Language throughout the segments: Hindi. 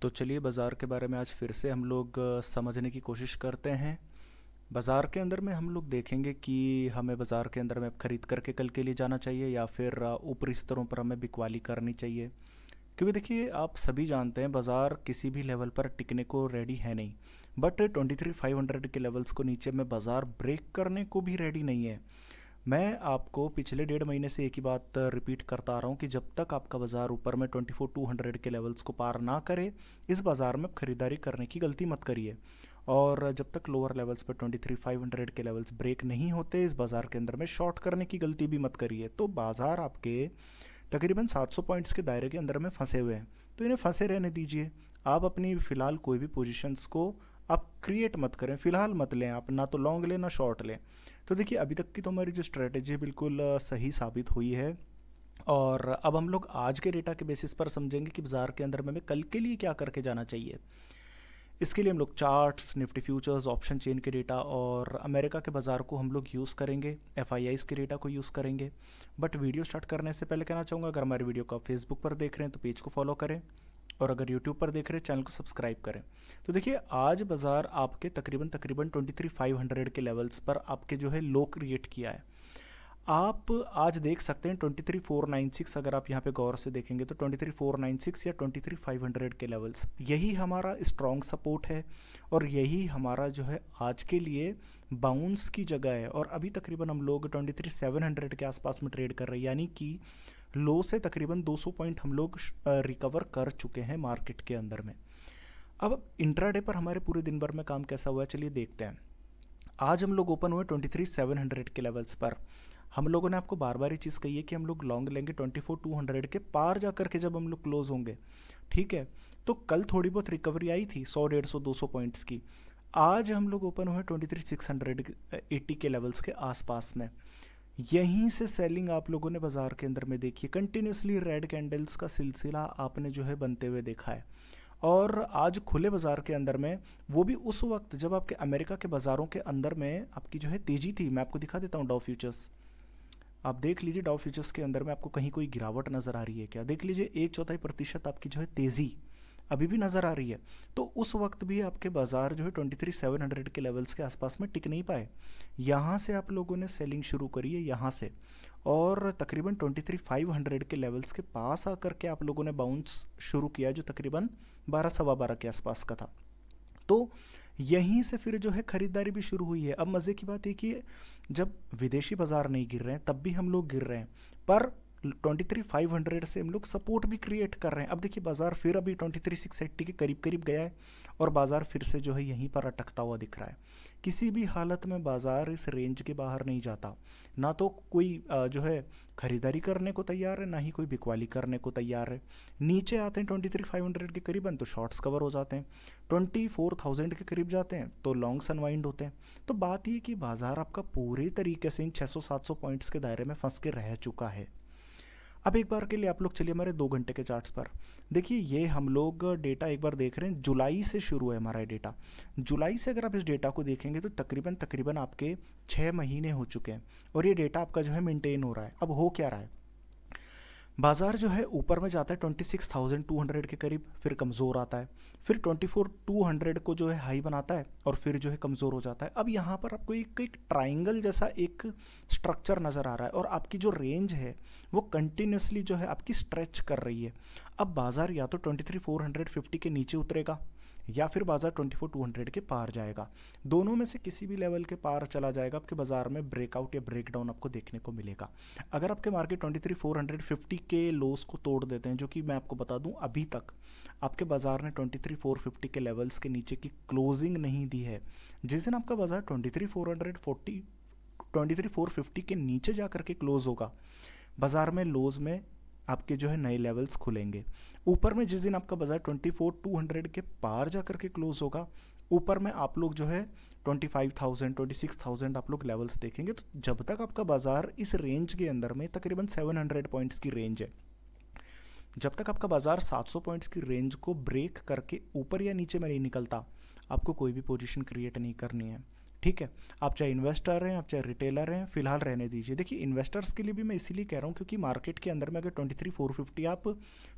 तो चलिए बाज़ार के बारे में आज फिर से हम लोग समझने की कोशिश करते हैं। बाज़ार के अंदर में हम लोग देखेंगे कि हमें बाज़ार के अंदर में अब ख़रीद करके कल के लिए जाना चाहिए या फिर ऊपरी स्तरों पर हमें बिकवाली करनी चाहिए। क्योंकि देखिए आप सभी जानते हैं बाज़ार किसी भी लेवल पर टिकने को रेडी है नहीं। बट 23,500 के लेवल्स को नीचे में बाज़ार ब्रेक करने को भी रेडी नहीं है। मैं आपको पिछले 1.5 महीने से एक ही बात रिपीट करता आ रहा हूँ कि जब तक आपका बाज़ार ऊपर में 24,200 के लेवल्स को पार ना करे, इस बाज़ार में ख़रीदारी करने की गलती मत करिए। और जब तक लोअर लेवल्स पर 23,500 के लेवल्स ब्रेक नहीं होते, इस बाज़ार के अंदर में शॉर्ट करने की गलती भी मत करिए। तो बाज़ार आपके तकरीबन 700 पॉइंट्स के दायरे के अंदर में फंसे हुए हैं, तो इन्हें फंसे रहने दीजिए। आप अपनी फ़िलहाल कोई भी पोजीशंस को आप क्रिएट मत करें, फ़िलहाल मत लें, आप ना तो लॉन्ग लें ना शॉर्ट लें। तो देखिए अभी तक की तो हमारी जो स्ट्रेटजी है बिल्कुल सही साबित हुई है। और अब हम लोग आज के डेटा के बेसिस पर समझेंगे कि बाज़ार के अंदर में हमें कल के लिए क्या करके जाना चाहिए। इसके लिए हम लोग charts, Nifty futures, option chain के डेटा और अमेरिका के बाज़ार को हम लोग यूज़ करेंगे, एफआईआईज़ के डेटा को यूज़ करेंगे। बट वीडियो स्टार्ट करने से पहले कहना चाहूँगा, अगर हमारी वीडियो को आप फेसबुक पर देख रहे हैं तो पेज को फॉलो करें, और अगर यूट्यूब पर देख रहे हैं चैनल को सब्सक्राइब करें। तो देखिए आज बाज़ार आपके तकरीबन तकरीबन 23,500 के लेवल्स पर आपके जो है लो क्रिएट किया है। आप आज देख सकते हैं 23,496, अगर आप यहाँ पे गौर से देखेंगे तो 23,496 या 23,500 के लेवल्स, यही हमारा स्ट्रॉन्ग सपोर्ट है और यही हमारा जो है आज के लिए बाउंस की जगह है। और अभी तकरीबन हम लोग 23,700 के आसपास में ट्रेड कर रहे हैं, यानी कि लो से तकरीबन 200 पॉइंट हम लोग रिकवर कर चुके हैं मार्केट के अंदर में। अब इंट्राडे पर हमारे पूरे दिन भर में काम कैसा हुआ है चलिए देखते हैं। आज हम लोग ओपन हुए 23,700 के लेवल्स पर। हम लोगों ने आपको बार बार ये चीज़ कही है कि हम लोग लॉन्ग लेंगे 24,200 के पार जा करके जब हम लोग क्लोज होंगे, ठीक है। तो कल थोड़ी बहुत रिकवरी आई थी 100, 150, 200 पॉइंट्स की। आज हम लोग ओपन हुए 23,680 के लेवल्स के आसपास में। यहीं से सेलिंग आप लोगों ने बाज़ार के अंदर में देखी है, कंटिन्यूसली रेड कैंडल्स का सिलसिला आपने जो है बनते हुए देखा है। और आज खुले बाज़ार के अंदर में, वो भी उस वक्त जब आपके अमेरिका के बाज़ारों के अंदर में आपकी जो है तेज़ी थी। मैं आपको दिखा देता हूँ डाउ फ्यूचर्स, आप देख लीजिए डाउ फ्यूचर्स के अंदर में आपको कहीं कोई गिरावट नज़र आ रही है क्या? देख लीजिए 1/4% आपकी जो है तेज़ी अभी भी नज़र आ रही है। तो उस वक्त भी आपके बाज़ार जो है 23,700 के लेवल्स के आसपास में टिक नहीं पाए। यहाँ से आप लोगों ने सेलिंग शुरू करी है, यहाँ से, और तकरीबन 23,500 के लेवल्स के पास आकर के आप लोगों ने बाउंस शुरू किया, जो तकरीबन 12, सवा 12 के आसपास का था। तो यहीं से फिर जो है ख़रीदारी भी शुरू हुई है। अब मज़े की बात है कि जब विदेशी बाज़ार नहीं गिर रहे हैं तब भी हम लोग गिर रहे हैं, पर 23,500 से हम लोग सपोर्ट भी क्रिएट कर रहे हैं। अब देखिए बाज़ार फिर अभी 23,680 के करीब करीब गया है और बाज़ार फिर से जो है यहीं पर अटकता हुआ दिख रहा है। किसी भी हालत में बाज़ार इस रेंज के बाहर नहीं जाता। ना तो कोई जो है ख़रीदारी करने को तैयार है, ना ही कोई बिकवाली करने को तैयार है। नीचे आते हैं 23,500 के करीबन तो शॉर्ट्स कवर हो जाते हैं, 24,000 के करीब जाते हैं तो लॉन्ग्स अनवाइंड होते हैं। तो बात ये कि बाज़ार आपका पूरे तरीके से इन 600-700 पॉइंट्स के दायरे में फंस के रह चुका है। अब एक बार के लिए आप लोग चलिए हमारे 2 घंटे के चार्ट्स पर देखिए। ये हम लोग डेटा एक बार देख रहे हैं, जुलाई से शुरू है हमारा डेटा। जुलाई से अगर आप इस डेटा को देखेंगे तो तकरीबन तकरीबन आपके 6 महीने हो चुके हैं और ये डेटा आपका जो है मेंटेन हो रहा है। अब हो क्या रहा है, बाज़ार जो है ऊपर में जाता है 26,200 के करीब, फिर कमज़ोर आता है, फिर 24,200 को जो है हाई बनाता है और फिर जो है कमज़ोर हो जाता है। अब यहाँ पर आपको एक ट्राइंगल जैसा एक स्ट्रक्चर नज़र आ रहा है और आपकी जो रेंज है वो कंटिन्यूसली जो है आपकी स्ट्रेच कर रही है। अब बाज़ार या तो 23,450 के नीचे उतरेगा या फिर बाज़ार 24,200 के पार जाएगा। दोनों में से किसी भी लेवल के पार चला जाएगा, आपके बाज़ार में ब्रेकआउट या ब्रेकडाउन आपको देखने को मिलेगा। अगर आपके मार्केट 23,450 के लोस को तोड़ देते हैं, जो कि मैं आपको बता दूं अभी तक आपके बाज़ार ने 23,450 के लेवल्स के नीचे की क्लोजिंग नहीं दी है। जिस दिन आपका बाज़ार 23,450 के नीचे जा कर के क्लोज होगा, बाज़ार में लोज में आपके जो है नए लेवल्स खुलेंगे। ऊपर में जिस दिन आपका बाज़ार 24,200 के पार जा कर के क्लोज होगा, ऊपर में आप लोग जो है 25,000, 26,000 आप लोग लेवल्स देखेंगे। तो जब तक आपका बाज़ार इस रेंज के अंदर में, तकरीबन 700 पॉइंट्स की रेंज है, जब तक आपका बाज़ार 700 पॉइंट्स की रेंज को ब्रेक करके ऊपर या नीचे में नहीं निकलता, आपको कोई भी पोजीशन क्रिएट नहीं करनी है, ठीक है। आप चाहे इन्वेस्टर हैं, आप चाहे रिटेलर हैं, फिलहाल रहने दीजिए। देखिए इन्वेस्टर्स के लिए भी मैं इसीलिए कह रहा हूँ क्योंकि मार्केट के अंदर में अगर 23,450 आप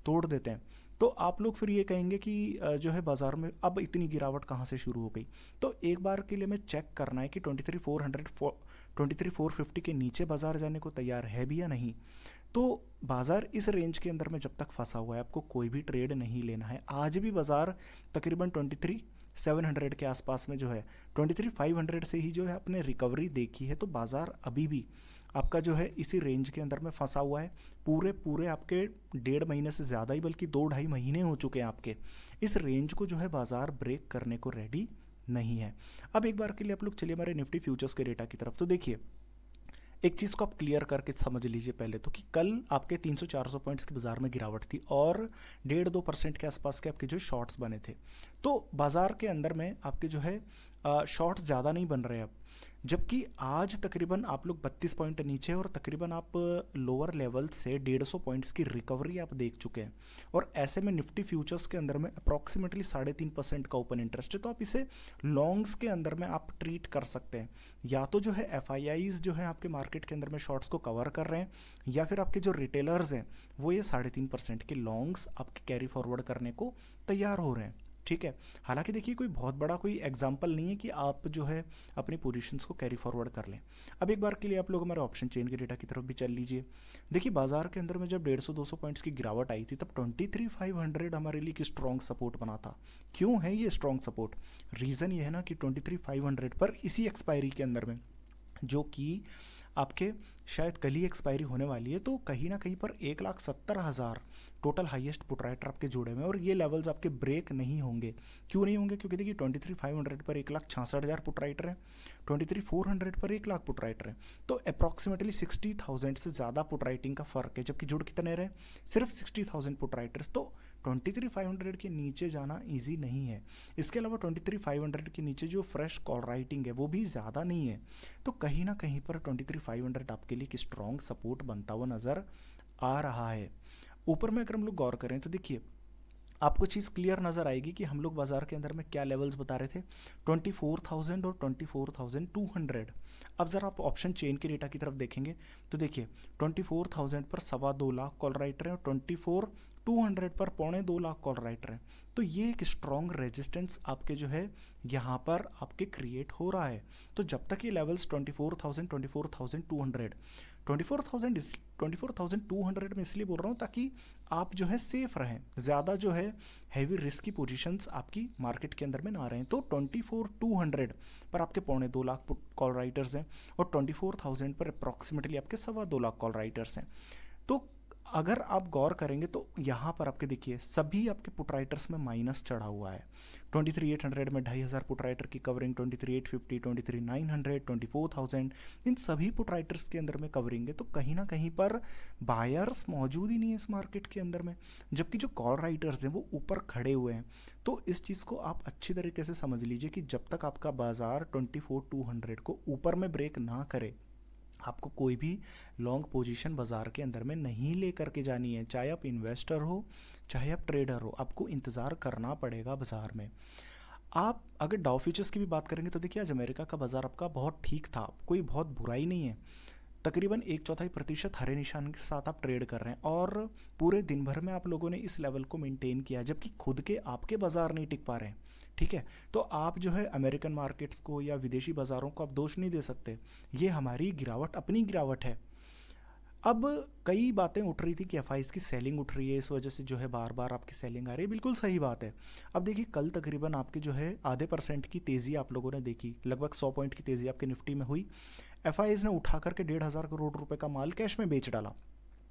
तोड़ देते हैं तो आप लोग फिर ये कहेंगे कि जो है बाज़ार में अब इतनी गिरावट कहाँ से शुरू हो गई। तो एक बार के लिए मैं चेक करना है कि 23,400 23,450 के नीचे बाज़ार जाने को तैयार है भी या नहीं। तो बाज़ार इस रेंज के अंदर में जब तक फंसा हुआ है आपको कोई भी ट्रेड नहीं लेना है। आज भी बाज़ार तकरीबन 23,700 के आसपास में जो है 23,500 से ही जो है आपने रिकवरी देखी है। तो बाज़ार अभी भी आपका जो है इसी रेंज के अंदर में फंसा हुआ है। पूरे पूरे आपके 1.5 महीने से ज़्यादा ही, बल्कि 2-2.5 महीने हो चुके हैं आपके इस रेंज को जो है बाज़ार ब्रेक करने को रेडी नहीं है। अब एक बार के लिए आप लोग चलिए हमारे निफ्टी फ्यूचर्स के डेटा की तरफ। तो देखिए एक चीज़ को आप क्लियर करके समझ लीजिए पहले तो कि कल आपके 300-400 पॉइंट्स की बाज़ार में गिरावट थी और 1.5-2% के आसपास के आपके जो शॉर्ट्स बने थे। तो बाज़ार के अंदर में आपके जो है शॉर्ट्स ज़्यादा नहीं बन रहे अब, जबकि आज तकरीबन आप लोग 32 पॉइंट नीचे और तकरीबन आप लोअर लेवल से 150 पॉइंट्स की रिकवरी आप देख चुके हैं। और ऐसे में निफ्टी फ्यूचर्स के अंदर में अप्रॉक्सीमेटली 3.5% का ओपन इंटरेस्ट है। तो आप इसे लॉन्ग्स के अंदर में आप ट्रीट कर सकते हैं। या तो जो है FIIs जो है आपके मार्केट के अंदर में शॉर्ट्स को कवर कर रहे हैं, या फिर आपके जो रिटेलर्स हैं वो ये 3.5% के लॉन्ग्स आपके कैरी फॉरवर्ड करने को तैयार हो रहे हैं। ठीक है, हालांकि देखिए कोई बहुत बड़ा कोई एग्जाम्पल नहीं है कि आप जो है अपनी पोजीशंस को कैरी फॉरवर्ड कर लें। अब एक बार के लिए आप लोग हमारे ऑप्शन चेन के डेटा की तरफ भी चल लीजिए। देखिए बाजार के अंदर में जब 150-200 पॉइंट्स की गिरावट आई थी तब 23,500 हमारे लिए एक स्ट्रॉन्ग सपोर्ट बना था। क्यों है ये स्ट्रॉन्ग सपोर्ट? रीज़न ये है ना कि 23,500 पर इसी एक्सपायरी के अंदर में, जो कि आपके शायद कल ही एक्सपायरी होने वाली है, तो कहीं ना कहीं पर 1,70,000 टोटल हाईएस्ट पुट राइटर आपके जुड़े हुए हैं और ये लेवल्स आपके ब्रेक नहीं होंगे। क्यों नहीं होंगे? क्योंकि देखिए 23,500 पर 1,66,000 पुट राइटर हैं, 23,400 पर 1,00,000 पुट राइटर हैं। तो अप्रॉक्सीमेटली 60,000 से ज़्यादा पुट राइटिंग का फ़र्क है, जबकि जुड़ कितने रहे? सिर्फ 60,000 पुट राइटर्स। तो 23,500 के नीचे जाना ईजी नहीं है। इसके अलावा 23,500 के नीचे जो फ्रेश कॉल राइटिंग है वो भी ज़्यादा नहीं है। तो कहीं ना कहीं पर 23,500 आपके लिए एक स्ट्रॉन्ग सपोर्ट बनता हुआ नज़र आ रहा है। ऊपर में अगर हम लोग गौर करें तो देखिए आपको चीज़ क्लियर नज़र आएगी कि हम लोग बाजार के अंदर में क्या लेवल्स बता रहे थे, 24,000 और 24,200। अब ज़रा आप ऑप्शन चेन के डेटा की तरफ देखेंगे तो देखिए 24,000 पर 2.25 लाख कॉल राइटर हैं और 24,200 पर 2.25 लाख कॉल राइटर हैं। तो ये एक स्ट्रॉन्ग रेजिस्टेंस आपके जो है यहाँ पर आपके क्रिएट हो रहा है। तो जब तक ये लेवल्स 24,000, 24,200, 24,200 में इसलिए बोल रहा हूँ ताकि आप जो है सेफ रहें, ज़्यादा जो है हैवी रिस्क की पोजीशंस आपकी मार्केट के अंदर में ना रहें। तो 24,200 पर आपके 2.25 लाख कॉल राइटर्स हैं और 24,000 पर अप्रॉक्सीमेटली आपके 2.25 लाख कॉल राइटर्स हैं। तो अगर आप गौर करेंगे तो यहाँ पर आपके देखिए सभी आपके पुट राइटर्स में माइनस चढ़ा हुआ है। 23,800 में 2,500 पुट राइटर की कवरिंग, 23,850, 23,900, 24,000, इन सभी पुट राइटर्स के अंदर में कवरिंग है। तो कहीं ना कहीं पर बायर्स मौजूद ही नहीं है इस मार्केट के अंदर में, जबकि जो कॉल राइटर्स हैं वो ऊपर खड़े हुए हैं। तो इस चीज़ को आप अच्छी तरीके से समझ लीजिए कि जब तक आपका बाजार 24,200 को ऊपर में ब्रेक ना करे आपको कोई भी लॉन्ग पोजीशन बाजार के अंदर में नहीं ले करके जानी है। चाहे आप इन्वेस्टर हो चाहे आप ट्रेडर हो, आपको इंतज़ार करना पड़ेगा बाजार में। आप अगर डाउ फ्यूचर्स की भी बात करेंगे तो देखिए आज अमेरिका का बाजार आपका बहुत ठीक था, कोई बहुत बुराई नहीं है। तकरीबन 1/4% हरे निशान के साथ आप ट्रेड कर रहे हैं और पूरे दिन भर में आप लोगों ने इस लेवल को मेंटेन किया, जबकि खुद के आपके बाजार नहीं टिक पा रहे हैं। ठीक है, तो आप जो है अमेरिकन मार्केट्स को या विदेशी बाज़ारों को आप दोष नहीं दे सकते, ये हमारी गिरावट अपनी गिरावट है। अब कई बातें उठ रही थी कि FIs की सेलिंग उठ रही है, इस वजह से जो है बार बार आपकी सेलिंग आ रही है, बिल्कुल सही बात है। अब देखिए कल तकरीबन आपके जो है 0.5% की तेज़ी आप लोगों ने देखी, लगभग 100 पॉइंट की तेज़ी आपके निफ्टी में हुई। FIs ने उठा करके 1,500 करोड़ रुपए का माल कैश में बेच डाला,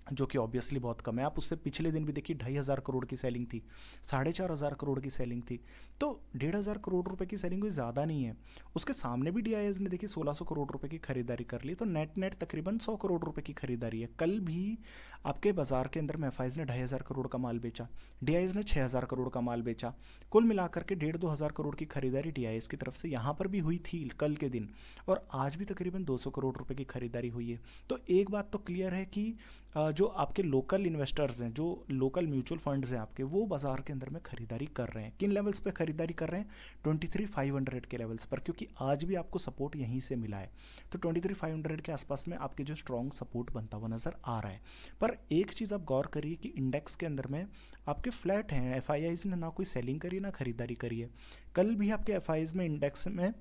जो कि ऑब्वियसली बहुत कम है। आप उससे पिछले दिन भी देखिए 2,500 करोड़ की सेलिंग थी, 4,500 करोड़ की सेलिंग थी। तो 1,500 करोड़ रुपए की सेलिंग कोई ज़्यादा नहीं है। उसके सामने भी DIs ने देखिए 1,600 करोड़ रुपए की खरीदारी कर ली, तो नेट नेट तकरीबन 100 करोड़ रुपए की खरीदारी है। कल भी आपके बाजार के अंदर में FIs ने 2,500 करोड़ का माल बेचा, DIs ने 6,000 करोड़ का माल बेचा। कुल मिलाकर के 1,500-2 हज़ार करोड़ की खरीदारी DIs की तरफ से यहाँ पर भी हुई थी कल के दिन, और आज भी तकरीबन 200 करोड़ रुपए की खरीदारी हुई है। तो एक बात तो क्लियर है कि जो आपके लोकल इन्वेस्टर्स हैं, जो लोकल म्यूचुअल फंड्स हैं आपके, वो बाज़ार के अंदर में ख़रीदारी कर रहे हैं। किन लेवल्स पे ख़रीदारी कर रहे हैं? 23,500 के लेवल्स पर, क्योंकि आज भी आपको सपोर्ट यहीं से मिला है। तो 23,500 के आसपास में आपके जो स्ट्रॉन्ग सपोर्ट बनता हुआ नज़र आ रहा है। पर एक चीज़ आप गौर करिए कि इंडेक्स के अंदर में आपके फ्लैट हैं, एफ ने ना कोई सेलिंग करी ना खरीदारी करी है। कल भी आपके एफ में इंडेक्स में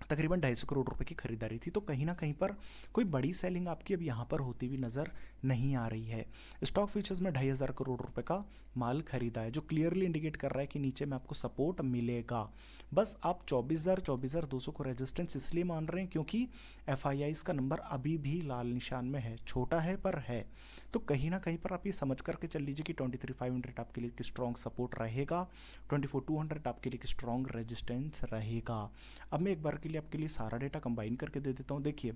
तकरीबन 250 करोड़ रुपए की खरीदारी थी। तो कहीं ना कहीं पर कोई बड़ी सेलिंग आपकी अब यहाँ पर होती हुई नज़र नहीं आ रही है। स्टॉक फीचर्स में 2,500 करोड़ रुपए का माल खरीदा है, जो क्लियरली इंडिकेट कर रहा है कि नीचे में आपको सपोर्ट मिलेगा। बस आप 24,200 को रेजिस्टेंस इसलिए मान रहे हैं क्योंकि एफ का नंबर अभी भी लाल निशान में है, छोटा है पर है। तो कहीं ना कहीं पर आप ये समझ करके चल लीजिए कि 23,500 आपके लिए एक स्ट्रॉन्ग सपोर्ट रहेगा, 24,200 आपके लिए एक स्ट्रॉन्ग रेजिस्टेंस रहेगा। अब मैं एक बार के लिए आपके लिए सारा डेटा कंबाइन करके दे देता हूँ। देखिए,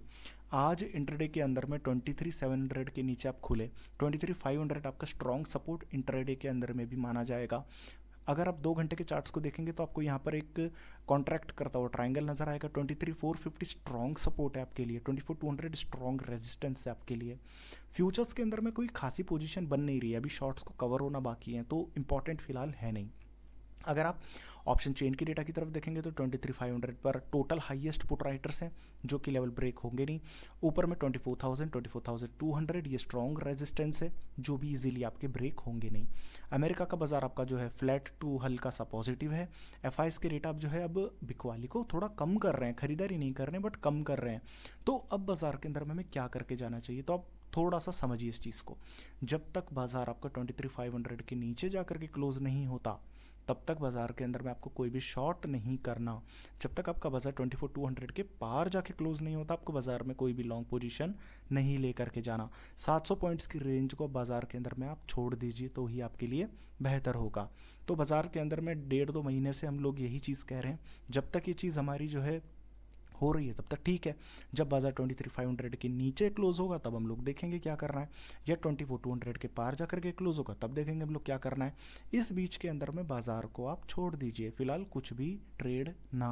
आज इंटरडे के अंदर में 23,700 के नीचे आप खुले, 23,500 आपका स्ट्रॉन्ग सपोर्ट इंटरडे के अंदर में भी माना जाएगा। अगर आप 2 घंटे के चार्ट्स को देखेंगे तो आपको यहाँ पर एक कॉन्ट्रैक्ट करता हुआ ट्राइंगल नजर आएगा। 23,450 स्ट्रॉन्ग सपोर्ट है आपके लिए, 24,200 स्ट्रॉन्ग रेजिस्टेंस है आपके लिए। फ्यूचर्स के अंदर में कोई खासी पोजीशन बन नहीं रही है, अभी शॉर्ट्स को कवर होना बाकी है, तो इंपॉर्टेंट फिलहाल है नहीं। अगर आप ऑप्शन चेन की डेटा की तरफ देखेंगे तो 23,500 पर टोटल हाईएस्ट पुट राइटर्स हैं, जो कि लेवल ब्रेक होंगे नहीं। ऊपर में 24,000, 24,200 ये स्ट्रॉन्ग रेजिस्टेंस है, जो भी इजीली आपके ब्रेक होंगे नहीं। अमेरिका का बाजार आपका जो है फ्लैट टू हल्का सा पॉजिटिव है। एफ के रेट आप जो है अब बिकवाली को थोड़ा कम कर रहे हैं, खरीदारी नहीं कर रहे हैं बट कम कर रहे हैं। तो अब बाजार के अंदर में हमें क्या करके जाना चाहिए, तो आप थोड़ा सा समझिए इस चीज़ को। जब तक बाजार आपका 23,500 के नीचे जा करके क्लोज नहीं होता, तब तक बाजार के अंदर में आपको कोई भी शॉर्ट नहीं करना। जब तक आपका बाजार 24,200 के पार जाके क्लोज नहीं होता, आपको बाजार में कोई भी लॉन्ग पोजीशन नहीं लेकर के जाना। 700 पॉइंट्स की रेंज को बाजार के अंदर में आप छोड़ दीजिए, तो ही आपके लिए बेहतर होगा। तो बाजार के अंदर में 1.5-2 महीने से हम लोग यही चीज़ कह रहे हैं, जब तक ये चीज़ हमारी जो है हो रही है तब तक ठीक है। जब बाजार 23,500 के नीचे क्लोज होगा तब हम लोग देखेंगे क्या करना है, या 24,200 के पार जाकर के क्लोज होगा तब देखेंगे हम लोग क्या करना है। इस बीच के अंदर में बाजार को आप छोड़ दीजिए, फिलहाल कुछ भी ट्रेड ना